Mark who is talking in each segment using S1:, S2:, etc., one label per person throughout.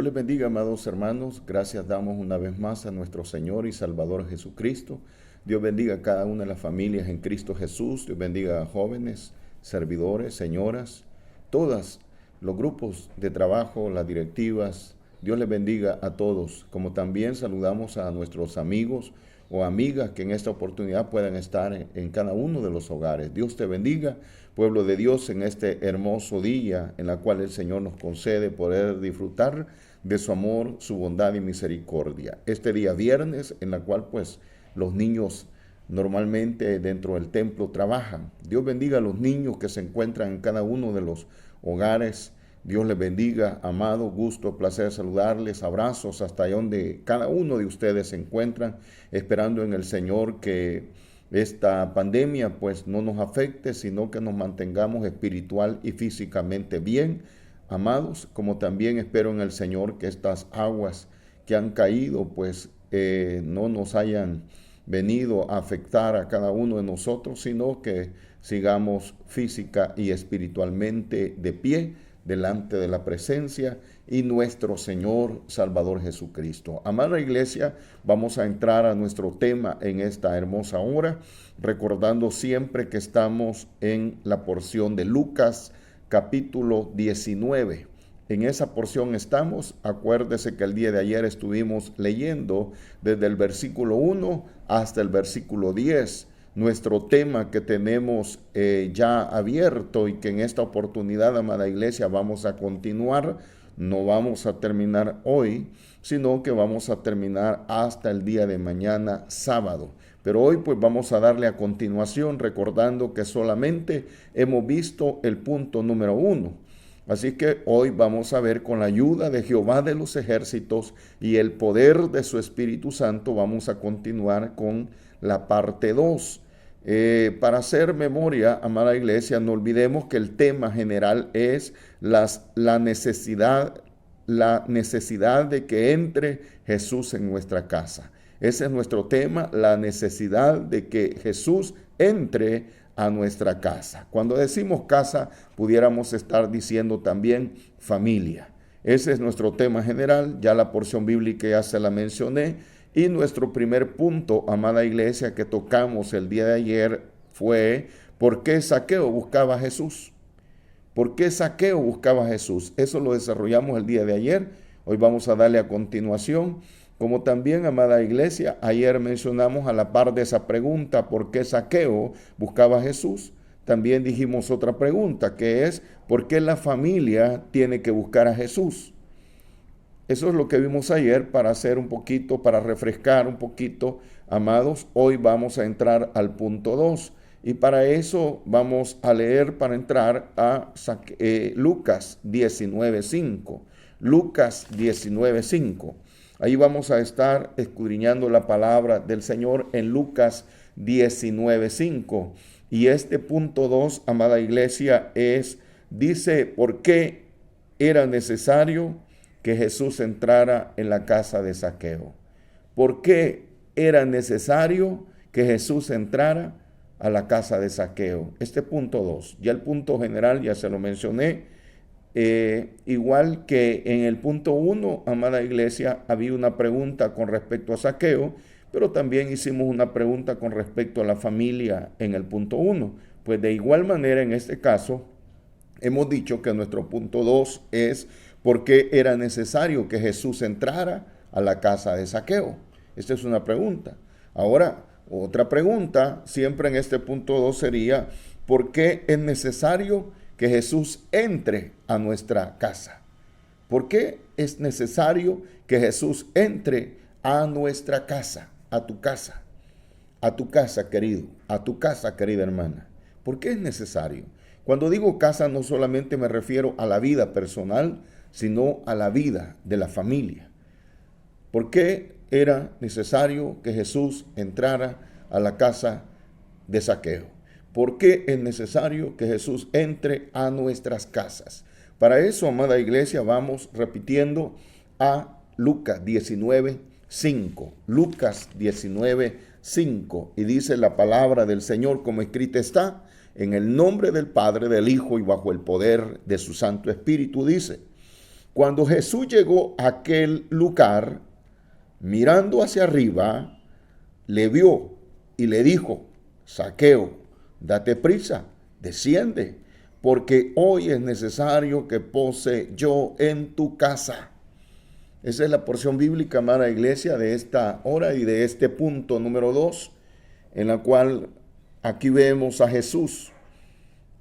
S1: les bendiga, amados hermanos. Gracias damos una vez más a nuestro Señor y Salvador Jesucristo. Dios bendiga a cada una de las familias en Cristo Jesús. Dios bendiga a jóvenes, servidores, señoras, todos los grupos de trabajo, las directivas. Dios les bendiga a todos. Como también saludamos a nuestros amigos o amigas que en esta oportunidad puedan estar en cada uno de los hogares. Dios te bendiga, pueblo de Dios, en este hermoso día en el cual el Señor nos concede poder disfrutar de su amor, su bondad y misericordia. Este día viernes en el cual pues los niños normalmente dentro del templo trabajan. Dios bendiga a los niños que se encuentran en cada uno de los hogares. Dios les bendiga, amado, gusto, placer saludarles, abrazos hasta allá donde cada uno de ustedes se encuentran, esperando en el Señor que esta pandemia pues no nos afecte, sino que nos mantengamos espiritual y físicamente bien, amados, como también espero en el Señor que estas aguas que han caído pues no nos hayan venido a afectar a cada uno de nosotros, sino que sigamos física y espiritualmente de pie, delante de la presencia y nuestro Señor Salvador Jesucristo. Amada iglesia, vamos a entrar a nuestro tema en esta hermosa hora, recordando siempre que estamos en la porción de Lucas capítulo 19. En esa porción estamos. Acuérdese que el día de ayer estuvimos leyendo desde el versículo 1 hasta el versículo 10. Nuestro tema que tenemos ya abierto y que en esta oportunidad, amada iglesia, vamos a continuar. No vamos a terminar hoy, sino que vamos a terminar hasta el día de mañana, sábado. Pero hoy pues vamos a darle a continuación, recordando que solamente hemos visto el punto número 1. Así que hoy vamos a ver, con la ayuda de Jehová de los ejércitos y el poder de su Espíritu Santo, vamos a continuar con la parte 2. Para hacer memoria, amada iglesia, no olvidemos que el tema general es la necesidad de que entre Jesús en nuestra casa. Ese es nuestro tema, la necesidad de que Jesús entre a nuestra casa. Cuando decimos casa, pudiéramos estar diciendo también familia. Ese es nuestro tema general, ya la porción bíblica ya se la mencioné. Y nuestro primer punto, amada iglesia, que tocamos el día de ayer fue ¿por qué Zaqueo buscaba a Jesús? ¿Por qué Zaqueo buscaba a Jesús? Eso lo desarrollamos el día de ayer. Hoy vamos a darle a continuación. Como también, amada iglesia, ayer mencionamos a la par de esa pregunta, ¿por qué Zaqueo buscaba a Jesús? También dijimos otra pregunta, que es ¿por qué la familia tiene que buscar a Jesús? Eso es lo que vimos ayer para hacer un poquito, para refrescar un poquito, amados. Hoy vamos a entrar al punto 2 y para eso vamos a leer, para entrar a Lucas 19:5. Lucas 19:5. Ahí vamos a estar escudriñando la palabra del Señor en Lucas 19:5. Y este punto 2, amada iglesia, dice, ¿por qué era necesario que Jesús entrara en la casa de Zaqueo? ¿Por qué era necesario que Jesús entrara a la casa de Zaqueo? Este punto 2. Ya el punto general ya se lo mencioné. Igual que en el punto 1, amada iglesia, había una pregunta con respecto a Zaqueo, pero también hicimos una pregunta con respecto a la familia en el punto 1. Pues de igual manera, en este caso, hemos dicho que nuestro punto 2 es ¿por qué era necesario que Jesús entrara a la casa de Zaqueo? Esta es una pregunta. Ahora, otra pregunta, siempre en este punto 2 sería, ¿por qué es necesario que Jesús entre a nuestra casa? ¿Por qué es necesario que Jesús entre a nuestra casa, a tu casa? A tu casa, querido, a tu casa, querida hermana. ¿Por qué es necesario? Cuando digo casa, no solamente me refiero a la vida personal, sino a la vida de la familia. ¿Por qué era necesario que Jesús entrara a la casa de Zaqueo? ¿Por qué es necesario que Jesús entre a nuestras casas? Para eso, amada iglesia, vamos repitiendo a Lucas 19:5. Lucas 19:5. Y dice la palabra del Señor como escrita está, en el nombre del Padre, del Hijo y bajo el poder de su Santo Espíritu, dice: Cuando Jesús llegó a aquel lugar, mirando hacia arriba, le vio y le dijo: Zaqueo, date prisa, desciende, porque hoy es necesario que pose yo en tu casa. Esa es la porción bíblica, amada iglesia, de esta hora y de este punto número 2, en la cual aquí vemos a Jesús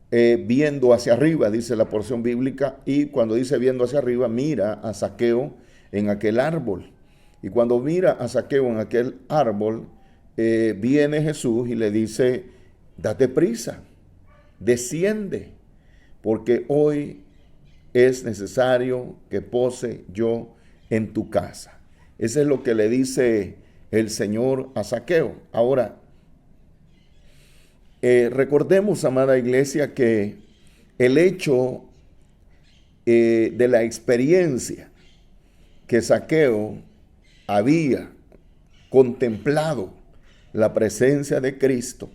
S1: viendo hacia arriba, dice la porción bíblica, y cuando dice viendo hacia arriba, mira a Zaqueo en aquel árbol. Y cuando mira a Zaqueo en aquel árbol, viene Jesús y le dice: date prisa, desciende, porque hoy es necesario que pose yo en tu casa. Eso es lo que le dice el Señor a Zaqueo. Ahora, recordemos, amada iglesia, que el hecho de la experiencia que Zaqueo había contemplado la presencia de Cristo,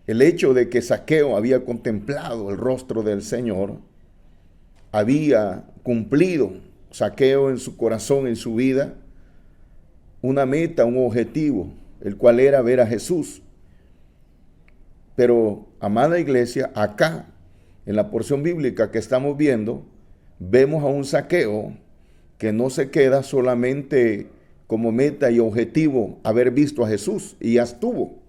S1: el hecho de que Zaqueo había contemplado el rostro del Señor, había cumplido Zaqueo en su corazón, en su vida, una meta, un objetivo, el cual era ver a Jesús. Pero, amada iglesia, acá, en la porción bíblica que estamos viendo, vemos a un Zaqueo que no se queda solamente como meta y objetivo haber visto a Jesús, y ya estuvo.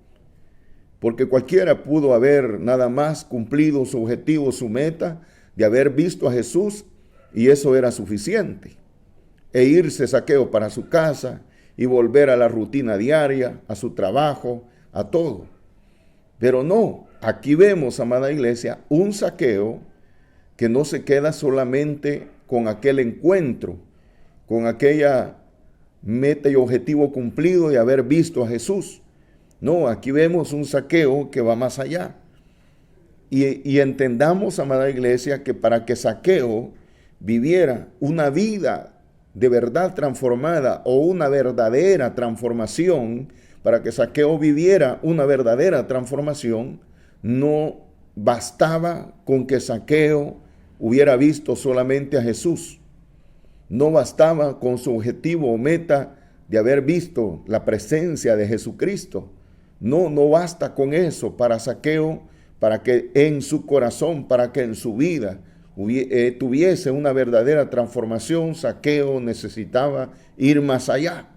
S1: Porque cualquiera pudo haber nada más cumplido su objetivo, su meta, de haber visto a Jesús, y eso era suficiente. E irse Zaqueo para su casa y volver a la rutina diaria, a su trabajo, a todo. Pero no, aquí vemos, amada iglesia, un Zaqueo que no se queda solamente con aquel encuentro, con aquella meta y objetivo cumplido de haber visto a Jesús. No, aquí vemos un Zaqueo que va más allá. Y entendamos, amada iglesia, que para que Zaqueo viviera una vida de verdad transformada o una verdadera transformación, para que Zaqueo viviera una verdadera transformación, no bastaba con que Zaqueo hubiera visto solamente a Jesús. No bastaba con su objetivo o meta de haber visto la presencia de Jesucristo. No basta con eso para Zaqueo, para que en su corazón, para que en su vida tuviese una verdadera transformación. Zaqueo necesitaba ir más allá,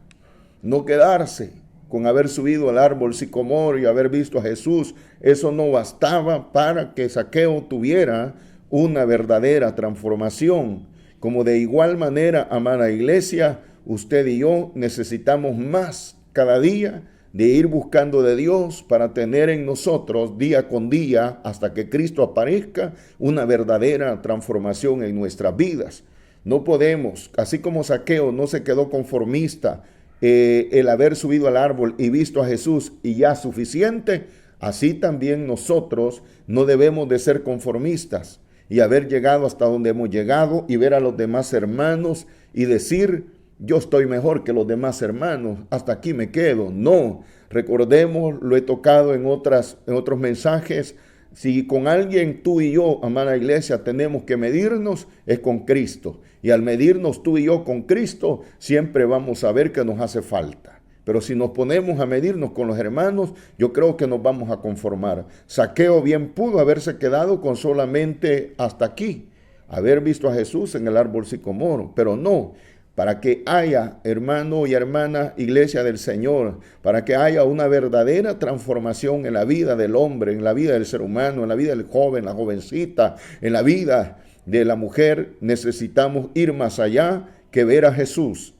S1: no quedarse con haber subido al árbol sicomoro y haber visto a Jesús. Eso no bastaba para que Zaqueo tuviera una verdadera transformación. Como de igual manera, amada iglesia, usted y yo necesitamos más cada día de ir buscando de Dios para tener en nosotros día con día, hasta que Cristo aparezca, una verdadera transformación en nuestras vidas. No podemos, así como Zaqueo no se quedó conformista, el haber subido al árbol y visto a Jesús y ya suficiente, así también nosotros no debemos de ser conformistas y haber llegado hasta donde hemos llegado y ver a los demás hermanos y decir: yo estoy mejor que los demás hermanos, hasta aquí me quedo. No, recordemos, lo he tocado en otros mensajes, si con alguien tú y yo, amada iglesia, tenemos que medirnos, es con Cristo. Y al medirnos tú y yo con Cristo, siempre vamos a ver que nos hace falta. Pero si nos ponemos a medirnos con los hermanos, yo creo que nos vamos a conformar. Zaqueo bien pudo haberse quedado con solamente hasta aquí, haber visto a Jesús en el árbol sicomoro, pero no. Para que haya, hermano y hermana, iglesia del Señor, para que haya una verdadera transformación en la vida del hombre, en la vida del ser humano, en la vida del joven, la jovencita, en la vida de la mujer, necesitamos ir más allá que ver a Jesús.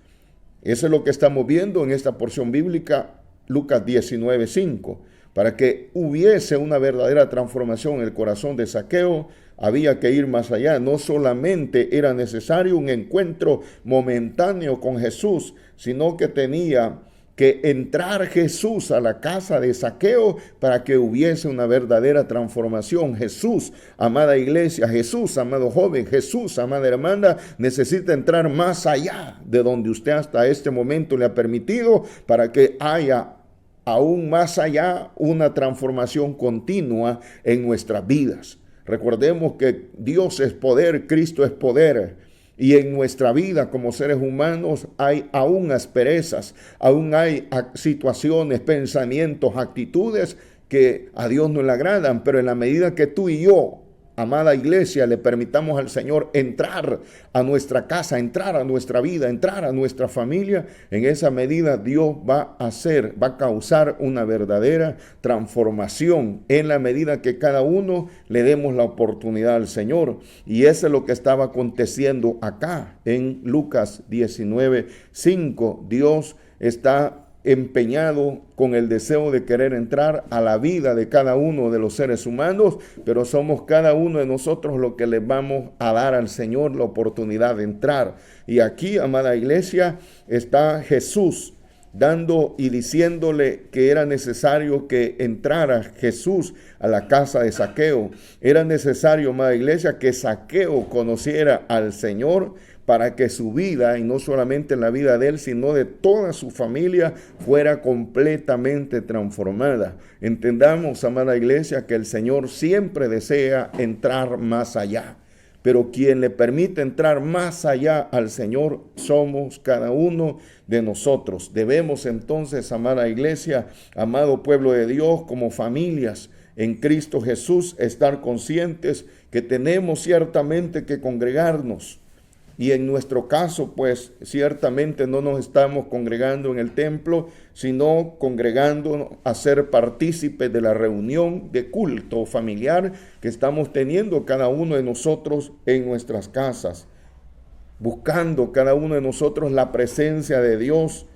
S1: Eso es lo que estamos viendo en esta porción bíblica, Lucas 19:5. Para que hubiese una verdadera transformación en el corazón de Zaqueo, había que ir más allá. No solamente era necesario un encuentro momentáneo con Jesús, sino que tenía que entrar Jesús a la casa de Zaqueo para que hubiese una verdadera transformación. Jesús, amada iglesia, Jesús, amado joven, Jesús, amada hermana, necesita entrar más allá de donde usted hasta este momento le ha permitido, para que haya aún más allá una transformación continua en nuestras vidas. Recordemos que Dios es poder, Cristo es poder, Y en nuestra vida como seres humanos hay aún asperezas, aún hay situaciones, pensamientos, actitudes que a Dios no le agradan, pero en la medida que tú y yo, amada iglesia, le permitamos al Señor entrar a nuestra casa, entrar a nuestra vida, entrar a nuestra familia, en esa medida Dios va a causar una verdadera transformación en la medida que cada uno le demos la oportunidad al Señor. Y eso es lo que estaba aconteciendo acá en Lucas 19:5. Dios está empeñado con el deseo de querer entrar a la vida de cada uno de los seres humanos, pero somos cada uno de nosotros lo que le vamos a dar al Señor la oportunidad de entrar. Y aquí, amada iglesia, está Jesús dando y diciéndole que era necesario que entrara Jesús a la casa de Zaqueo. Era necesario, amada iglesia, que Zaqueo conociera al Señor para que su vida, y no solamente la vida de él, sino de toda su familia, fuera completamente transformada. Entendamos, amada iglesia, que el Señor siempre desea entrar más allá. Pero quien le permite entrar más allá al Señor somos cada uno de nosotros. Debemos entonces, amada iglesia, amado pueblo de Dios, como familias en Cristo Jesús, estar conscientes que tenemos ciertamente que congregarnos. Y en nuestro caso, pues ciertamente no nos estamos congregando en el templo, sino congregándonos a ser partícipes de la reunión de culto familiar que estamos teniendo cada uno de nosotros en nuestras casas, buscando cada uno de nosotros la presencia de Dios,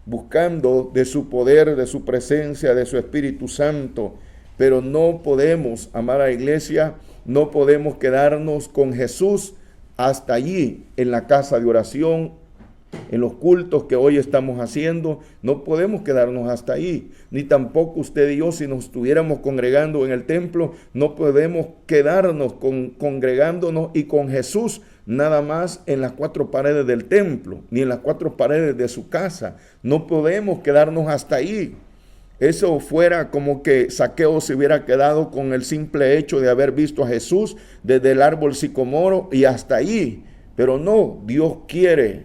S1: buscando de su poder, de su presencia, de su Espíritu Santo. Pero no podemos, amada iglesia, no podemos quedarnos con Jesús hasta allí, en la casa de oración, en los cultos que hoy estamos haciendo. No podemos quedarnos hasta ahí, ni tampoco usted y yo, si nos estuviéramos congregando en el templo, no podemos quedarnos congregándonos y con Jesús nada más en las cuatro paredes del templo, ni en las cuatro paredes de su casa. No podemos quedarnos hasta ahí. Eso fuera como que Zaqueo se hubiera quedado con el simple hecho de haber visto a Jesús desde el árbol sicomoro y hasta ahí. Pero no, Dios quiere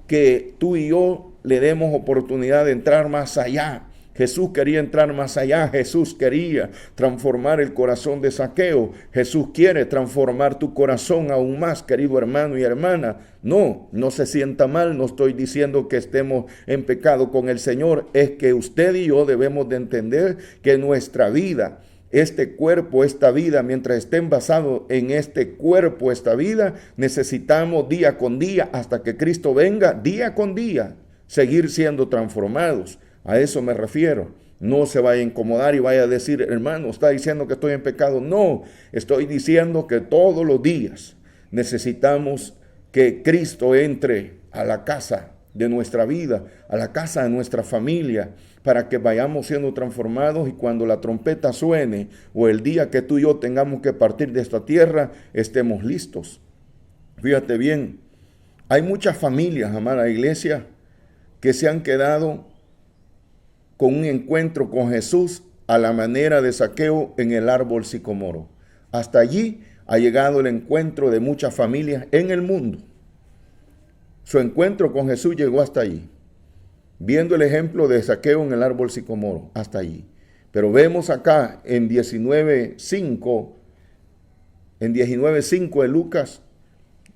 S1: que tú y yo le demos oportunidad de entrar más allá. Jesús quería entrar más allá. Jesús quería transformar el corazón de Zaqueo. Jesús quiere transformar tu corazón aún más, querido hermano y hermana. No se sienta mal. No estoy diciendo que estemos en pecado con el Señor. Es que usted y yo debemos de entender que nuestra vida, este cuerpo, esta vida, mientras estén basados en este cuerpo, esta vida, necesitamos día con día, hasta que Cristo venga, día con día, seguir siendo transformados. A eso me refiero. No se vaya a incomodar y vaya a decir, hermano, está diciendo que estoy en pecado. No, estoy diciendo que todos los días necesitamos que Cristo entre a la casa de nuestra vida, a la casa de nuestra familia, para que vayamos siendo transformados y cuando la trompeta suene o el día que tú y yo tengamos que partir de esta tierra, estemos listos. Fíjate bien, hay muchas familias, amada iglesia, que se han quedado con un encuentro con Jesús a la manera de Zaqueo en el árbol sicomoro. Hasta allí ha llegado el encuentro de muchas familias en el mundo. Su encuentro con Jesús llegó hasta allí, viendo el ejemplo de Zaqueo en el árbol sicomoro, hasta allí. Pero vemos acá en 19:5 de Lucas,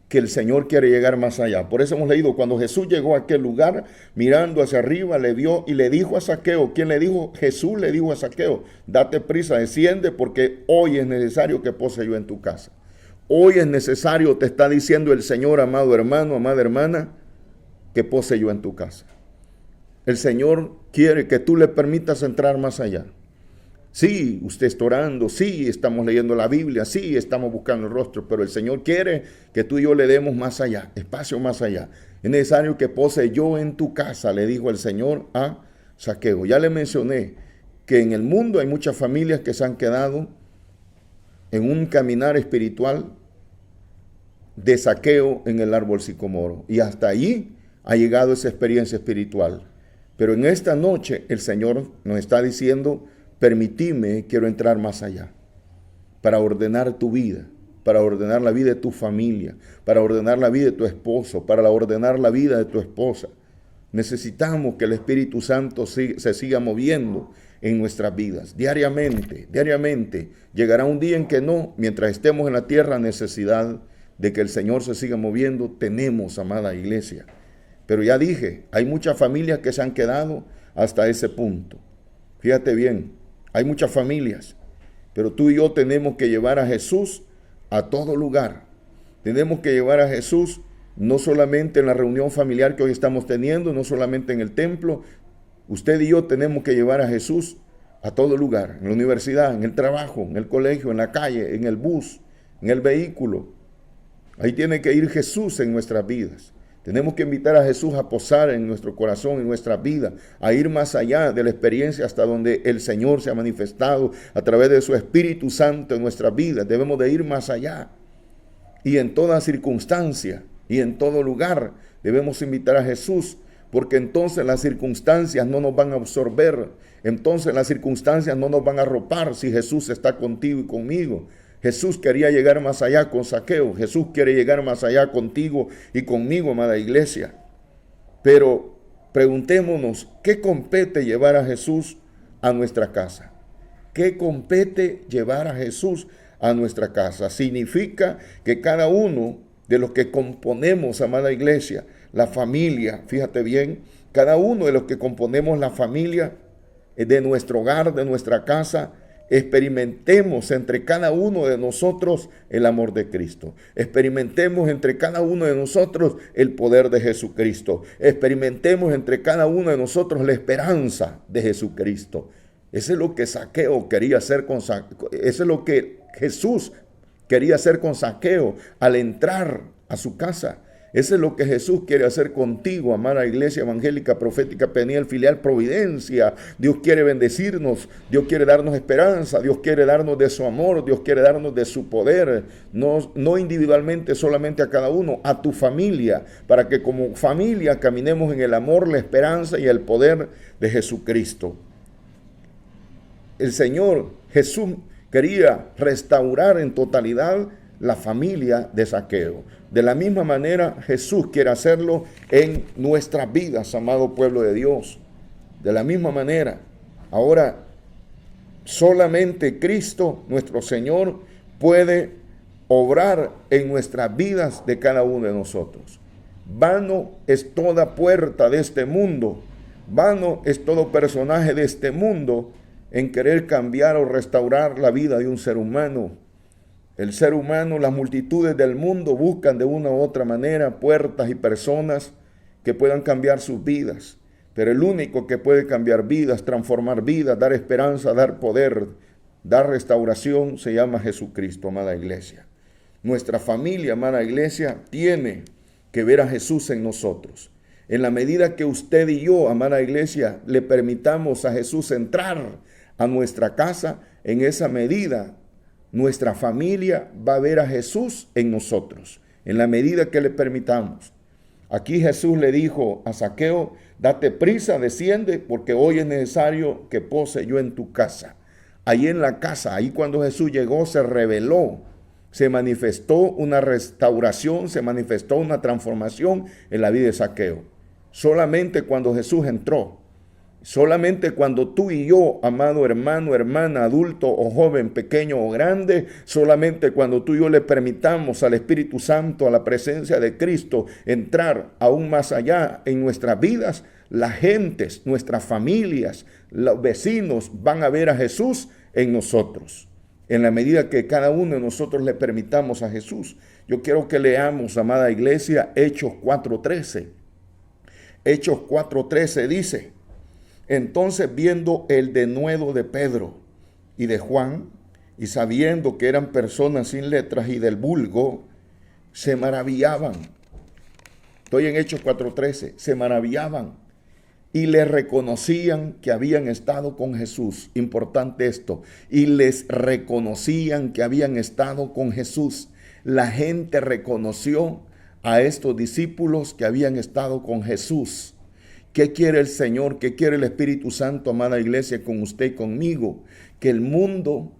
S1: que el Señor quiere llegar más allá. Por eso hemos leído, cuando Jesús llegó a aquel lugar, mirando hacia arriba, le vio y le dijo a Zaqueo. ¿Quién le dijo? Jesús le dijo a Zaqueo, date prisa, desciende, porque hoy es necesario que pose yo en tu casa. Hoy es necesario, te está diciendo el Señor, amado hermano, amada hermana, que pose yo en tu casa. El Señor quiere que tú le permitas entrar más allá. Sí, usted está orando, sí, estamos leyendo la Biblia, sí, estamos buscando el rostro, pero el Señor quiere que tú y yo le demos más allá, espacio más allá. Es necesario que pose yo en tu casa, le dijo el Señor a Zaqueo. Ya le mencioné que en el mundo hay muchas familias que se han quedado en un caminar espiritual de Zaqueo en el árbol sicomoro. Y hasta allí ha llegado esa experiencia espiritual. Pero en esta noche el Señor nos está diciendo, permitime, quiero entrar más allá para ordenar tu vida, para ordenar la vida de tu familia, para ordenar la vida de tu esposo, para ordenar la vida de tu esposa. Necesitamos que el Espíritu Santo se siga moviendo en nuestras vidas, diariamente, diariamente. Llegará un día en que no, mientras estemos en la tierra, necesidad de que el Señor se siga moviendo, tenemos, amada iglesia. Pero ya dije, hay muchas familias que se han quedado hasta ese punto. Fíjate bien, hay muchas familias, pero tú y yo tenemos que llevar a Jesús a todo lugar. Tenemos que llevar a Jesús no solamente en la reunión familiar que hoy estamos teniendo, no solamente en el templo. Usted y yo tenemos que llevar a Jesús a todo lugar, en la universidad, en el trabajo, en el colegio, en la calle, en el bus, en el vehículo. Ahí tiene que ir Jesús en nuestras vidas. Tenemos que invitar a Jesús a posar en nuestro corazón, en nuestra vida, a ir más allá de la experiencia hasta donde el Señor se ha manifestado a través de su Espíritu Santo en nuestras vidas. Debemos de ir más allá. Y en toda circunstancia y en todo lugar debemos invitar a Jesús, porque entonces las circunstancias no nos van a absorber, entonces las circunstancias no nos van a arropar si Jesús está contigo y conmigo. Jesús quería llegar más allá con Zaqueo. Jesús quiere llegar más allá contigo y conmigo, amada iglesia. Pero preguntémonos, ¿qué compete llevar a Jesús a nuestra casa? ¿Qué compete llevar a Jesús a nuestra casa? Significa que cada uno de los que componemos, amada iglesia, la familia, fíjate bien, cada uno de los que componemos la familia de nuestro hogar, de nuestra casa, experimentemos entre cada uno de nosotros el amor de Cristo. Experimentemos entre cada uno de nosotros el poder de Jesucristo. Experimentemos entre cada uno de nosotros la esperanza de Jesucristo. Eso es lo que Zaqueo quería hacer con Zaqueo. Eso es lo que Jesús quería hacer con Zaqueo al entrar a su casa. Eso es lo que Jesús quiere hacer contigo, amada iglesia evangélica, profética, Peniel, filial, Providencia. Dios quiere bendecirnos, Dios quiere darnos esperanza, Dios quiere darnos de su amor, Dios quiere darnos de su poder, no individualmente, solamente a cada uno, a tu familia, para que como familia caminemos en el amor, la esperanza y el poder de Jesucristo. El Señor Jesús quería restaurar en totalidad la familia de Zaqueo. De la misma manera, Jesús quiere hacerlo en nuestras vidas, amado pueblo de Dios. De la misma manera. Ahora, solamente Cristo, nuestro Señor, puede obrar en nuestras vidas de cada uno de nosotros. Vano es toda puerta de este mundo. Vano es todo personaje de este mundo en querer cambiar o restaurar la vida de un ser humano. El ser humano, las multitudes del mundo buscan de una u otra manera puertas y personas que puedan cambiar sus vidas. Pero el único que puede cambiar vidas, transformar vidas, dar esperanza, dar poder, dar restauración, se llama Jesucristo, amada iglesia. Nuestra familia, amada iglesia, tiene que ver a Jesús en nosotros. En la medida que usted y yo, amada iglesia, le permitamos a Jesús entrar a nuestra casa, en esa medida nuestra familia va a ver a Jesús en nosotros, en la medida que le permitamos. Aquí Jesús le dijo a Zaqueo, date prisa, desciende, porque hoy es necesario que pose yo en tu casa. Ahí en la casa, ahí cuando Jesús llegó, se reveló, se manifestó una restauración, se manifestó una transformación en la vida de Zaqueo. Solamente cuando Jesús entró, solamente cuando tú y yo, amado hermano, hermana, adulto o joven, pequeño o grande, solamente cuando tú y yo le permitamos al Espíritu Santo, a la presencia de Cristo, entrar aún más allá en nuestras vidas, las gentes, nuestras familias, los vecinos van a ver a Jesús en nosotros. En la medida que cada uno de nosotros le permitamos a Jesús. Yo quiero que leamos, amada iglesia, Hechos 4:13. Hechos 4:13 dice: entonces, viendo el denuedo de Pedro y de Juan, y sabiendo que eran personas sin letras y del vulgo, se maravillaban. Estoy en Hechos 4:13. Se maravillaban y les reconocían que habían estado con Jesús. Importante esto. Y les reconocían que habían estado con Jesús. La gente reconoció a estos discípulos que habían estado con Jesús. ¿Qué quiere el Señor? ¿Qué quiere el Espíritu Santo, amada iglesia, con usted y conmigo? Que el mundo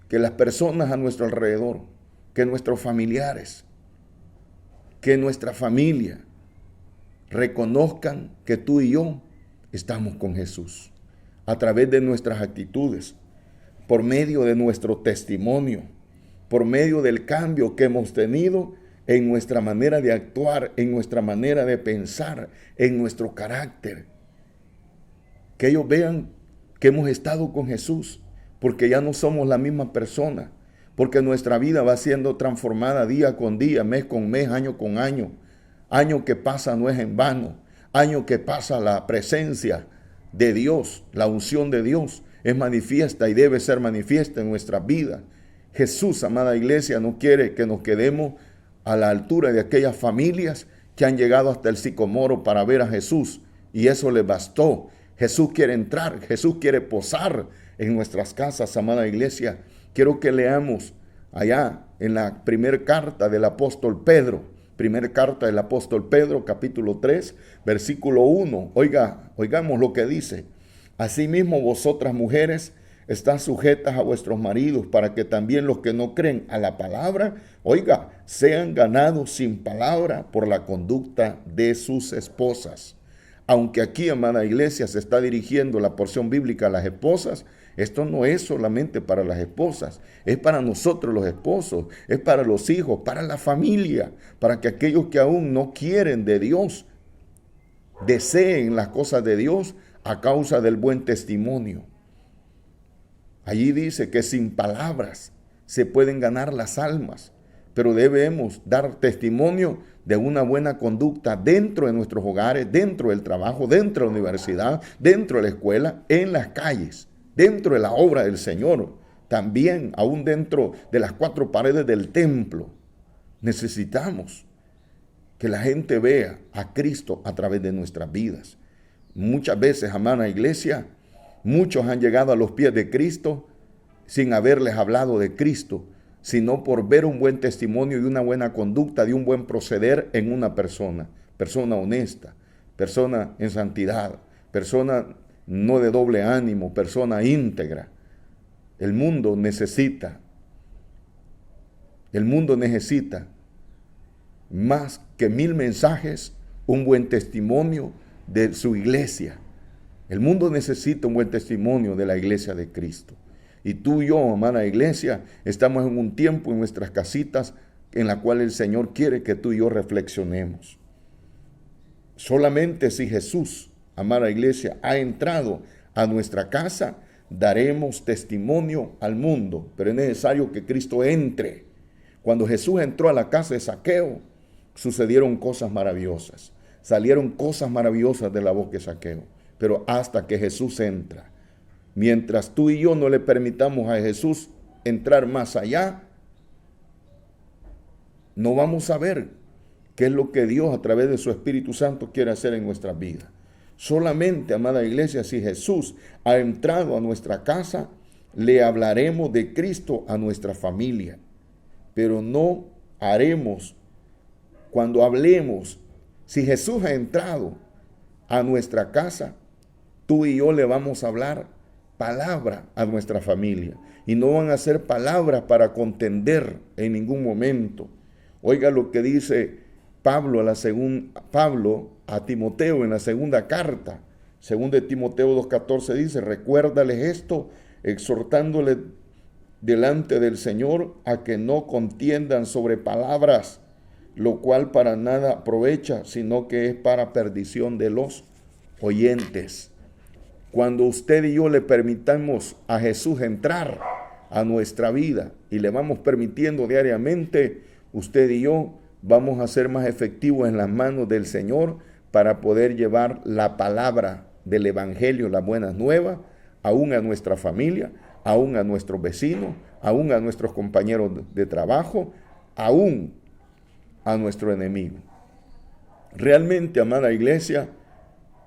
S1: que las personas a nuestro alrededor, que nuestros familiares, que nuestra familia reconozcan que tú y yo estamos con Jesús a través de nuestras actitudes, por medio de nuestro testimonio, por medio del cambio que hemos tenido en nuestra manera de actuar, en nuestra manera de pensar, en nuestro carácter. Que ellos vean que hemos estado con Jesús, porque ya no somos la misma persona, porque nuestra vida va siendo transformada día con día, mes con mes, año con año. Año que pasa no es en vano, año que pasa la presencia de Dios, la unción de Dios es manifiesta y debe ser manifiesta en nuestras vidas. Jesús, amada iglesia, no quiere que nos quedemos a la altura de aquellas familias que han llegado hasta el sicomoro para ver a Jesús y eso les bastó. Jesús quiere entrar, Jesús quiere posar en nuestras casas, amada iglesia. Quiero que leamos allá en la primera carta del apóstol Pedro, capítulo 3, versículo 1. Oigamos lo que dice. Asimismo, vosotras mujeres, están sujetas a vuestros maridos, para que también los que no creen a la palabra, sean ganados sin palabra por la conducta de sus esposas. Aunque aquí, amada iglesia, se está dirigiendo la porción bíblica a las esposas, esto no es solamente para las esposas, es para nosotros los esposos, es para los hijos, para la familia, para que aquellos que aún no quieren de Dios, deseen las cosas de Dios a causa del buen testimonio. Allí dice que sin palabras se pueden ganar las almas, pero debemos dar testimonio de una buena conducta dentro de nuestros hogares, dentro del trabajo, dentro de la universidad, dentro de la escuela, en las calles, dentro de la obra del Señor, también aún dentro de las cuatro paredes del templo. Necesitamos que la gente vea a Cristo a través de nuestras vidas. Muchas veces, amada iglesia, muchos han llegado a los pies de Cristo sin haberles hablado de Cristo, sino por ver un buen testimonio y una buena conducta, de un buen proceder en una persona honesta, persona en santidad, persona no de doble ánimo, persona íntegra. El mundo necesita más que 1000 mensajes, un buen testimonio de su iglesia. El mundo necesita un buen testimonio de la iglesia de Cristo. Y tú y yo, amada iglesia, estamos en un tiempo en nuestras casitas en la cual el Señor quiere que tú y yo reflexionemos. Solamente si Jesús, amada iglesia, ha entrado a nuestra casa, daremos testimonio al mundo. Pero es necesario que Cristo entre. Cuando Jesús entró a la casa de Zaqueo, sucedieron cosas maravillosas. Salieron cosas maravillosas de la boca de Zaqueo. Pero hasta que Jesús entra, mientras tú y yo no le permitamos a Jesús entrar más allá, no vamos a ver qué es lo que Dios a través de su Espíritu Santo quiere hacer en nuestras vidas. Solamente, amada iglesia, si Jesús ha entrado a nuestra casa, le hablaremos de Cristo a nuestra familia. Pero no haremos, cuando hablemos, si Jesús ha entrado a nuestra casa, tú y yo le vamos a hablar palabra a nuestra familia. Y no van a ser palabras para contender en ningún momento. Oiga lo que dice Pablo a Timoteo en la segunda carta. 2 Timoteo 2:14 dice: recuérdales esto, exhortándole delante del Señor a que no contiendan sobre palabras, lo cual para nada aprovecha, sino que es para perdición de los oyentes. Cuando usted y yo le permitamos a Jesús entrar a nuestra vida y le vamos permitiendo diariamente, usted y yo vamos a ser más efectivos en las manos del Señor para poder llevar la palabra del Evangelio, las buenas nuevas, aún a nuestra familia, aún a nuestros vecinos, aún a nuestros compañeros de trabajo, aún a nuestro enemigo. Realmente, amada iglesia,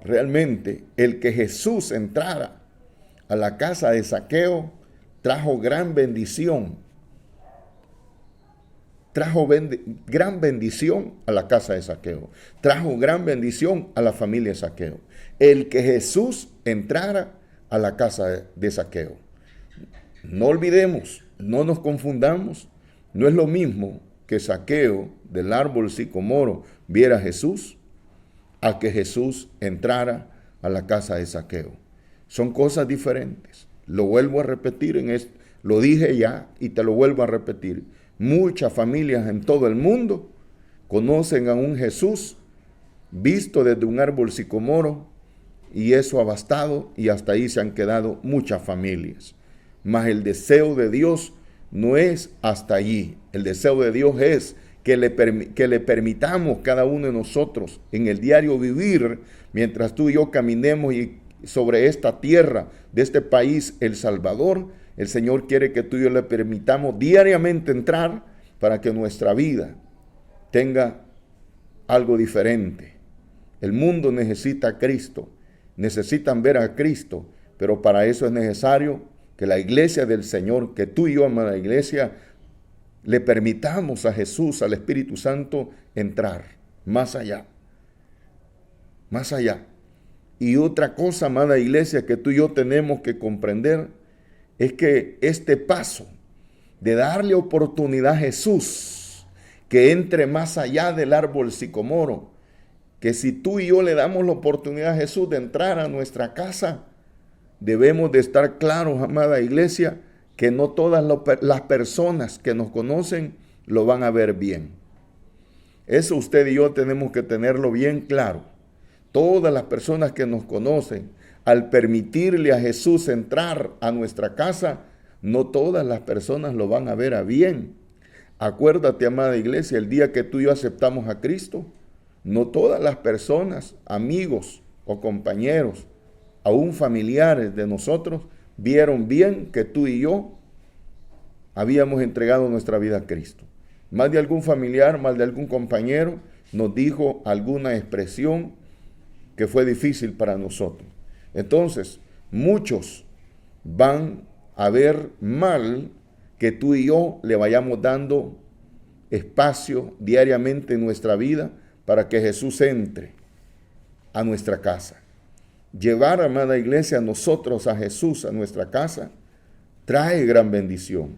S1: realmente el que Jesús entrara a la casa de Zaqueo trajo gran bendición. Trajo gran bendición a la casa de Zaqueo. Trajo gran bendición a la familia de Zaqueo. El que Jesús entrara a la casa de Zaqueo. No olvidemos, No nos confundamos. No es lo mismo que Zaqueo del árbol sicomoro viera a Jesús a que Jesús entrara a la casa de Zaqueo. Son cosas diferentes. Lo vuelvo a repetir en esto. Lo dije ya y te lo vuelvo a repetir. Muchas familias en todo el mundo conocen a un Jesús visto desde un árbol sicomoro, y eso ha bastado, y hasta ahí se han quedado muchas familias. Mas el deseo de Dios no es hasta allí. El deseo de Dios es que le permitamos cada uno de nosotros en el diario vivir, mientras tú y yo caminemos sobre esta tierra de este país, El Salvador. El Señor quiere que tú y yo le permitamos diariamente entrar para que nuestra vida tenga algo diferente. El mundo necesita a Cristo, necesitan ver a Cristo, pero para eso es necesario que la iglesia del Señor, que tú y yo, amada iglesia, le permitamos a Jesús, al Espíritu Santo, entrar más allá. Más allá. Y otra cosa, amada iglesia, que tú y yo tenemos que comprender, es que este paso de darle oportunidad a Jesús, que entre más allá del árbol sicomoro, que si tú y yo le damos la oportunidad a Jesús de entrar a nuestra casa, debemos de estar claros, amada iglesia, que no todas las personas que nos conocen lo van a ver bien. Eso usted y yo tenemos que tenerlo bien claro. Todas las personas que nos conocen, al permitirle a Jesús entrar a nuestra casa, no todas las personas lo van a ver a bien. Acuérdate, amada iglesia, el día que tú y yo aceptamos a Cristo, no todas las personas, amigos o compañeros, aún familiares de nosotros, vieron bien que tú y yo habíamos entregado nuestra vida a Cristo. Más de algún familiar, más de algún compañero nos dijo alguna expresión que fue difícil para nosotros. Entonces, muchos van a ver mal que tú y yo le vayamos dando espacio diariamente en nuestra vida para que Jesús entre a nuestra casa. Llevar, amada iglesia, a nosotros a Jesús a nuestra casa trae gran bendición.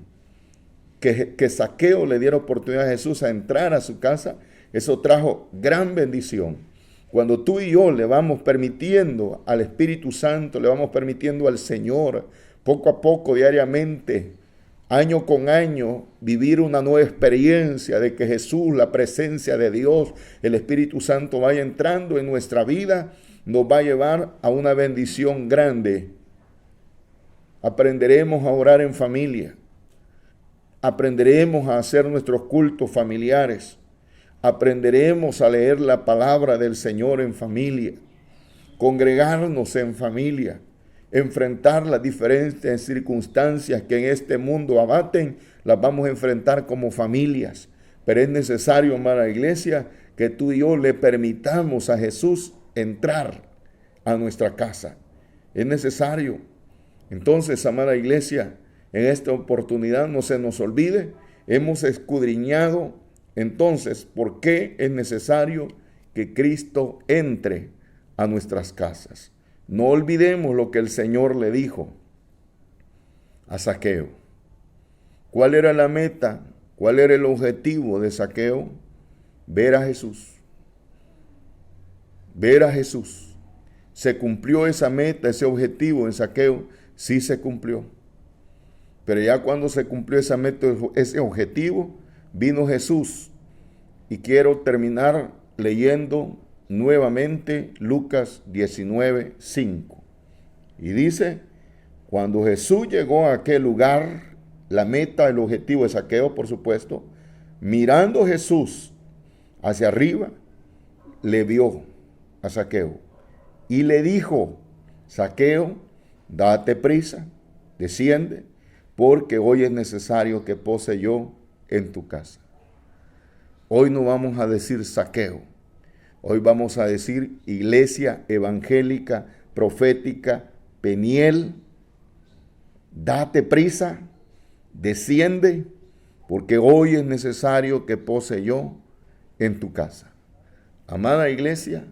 S1: Que Zaqueo le diera oportunidad a Jesús a entrar a su casa, eso trajo gran bendición. Cuando tú y yo le vamos permitiendo al Espíritu Santo, le vamos permitiendo al Señor, poco a poco, diariamente, año con año, vivir una nueva experiencia de que Jesús, la presencia de Dios, el Espíritu Santo vaya entrando en nuestra vida, nos va a llevar a una bendición grande. Aprenderemos a orar en familia. Aprenderemos a hacer nuestros cultos familiares. Aprenderemos a leer la palabra del Señor en familia. Congregarnos en familia. Enfrentar las diferentes circunstancias que en este mundo abaten, las vamos a enfrentar como familias. Pero es necesario, amada iglesia, que tú y yo le permitamos a Jesús entrar a nuestra casa. Es necesario. Entonces, amada iglesia, en esta oportunidad no se nos olvide, hemos escudriñado entonces por qué es necesario que Cristo entre a nuestras casas. No olvidemos lo que el Señor le dijo a Zaqueo. ¿Cuál era la meta? ¿Cuál era el objetivo de Zaqueo? Ver a Jesús. Ver a Jesús. ¿Se cumplió esa meta, ese objetivo en Zaqueo? Sí se cumplió. Pero ya cuando se cumplió esa meta, ese objetivo, vino Jesús. Y quiero terminar leyendo nuevamente Lucas 19:5. Y dice, cuando Jesús llegó a aquel lugar, la meta, el objetivo de Zaqueo, por supuesto, mirando Jesús hacia arriba, le vio a Zaqueo y le dijo, Zaqueo, date prisa, desciende, porque hoy es necesario que pose yo en tu casa. Hoy no vamos a decir Zaqueo, hoy vamos a decir Iglesia Evangélica Profética Peniel, date prisa, desciende, porque hoy es necesario que pose yo en tu casa. Amada iglesia,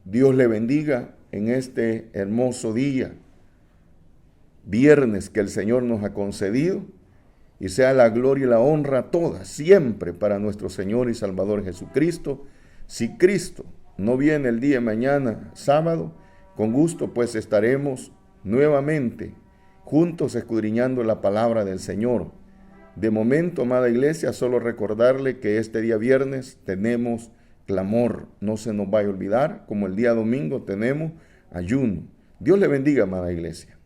S1: Dios le bendiga en este hermoso día, viernes que el Señor nos ha concedido, y sea la gloria y la honra toda, siempre para nuestro Señor y Salvador Jesucristo. Si Cristo no viene el día de mañana, sábado, con gusto pues estaremos nuevamente juntos escudriñando la palabra del Señor. De momento, amada iglesia, solo recordarle que este día viernes tenemos clamor. No se nos vaya a olvidar, como el día domingo tenemos ayuno. Dios le bendiga, amada iglesia.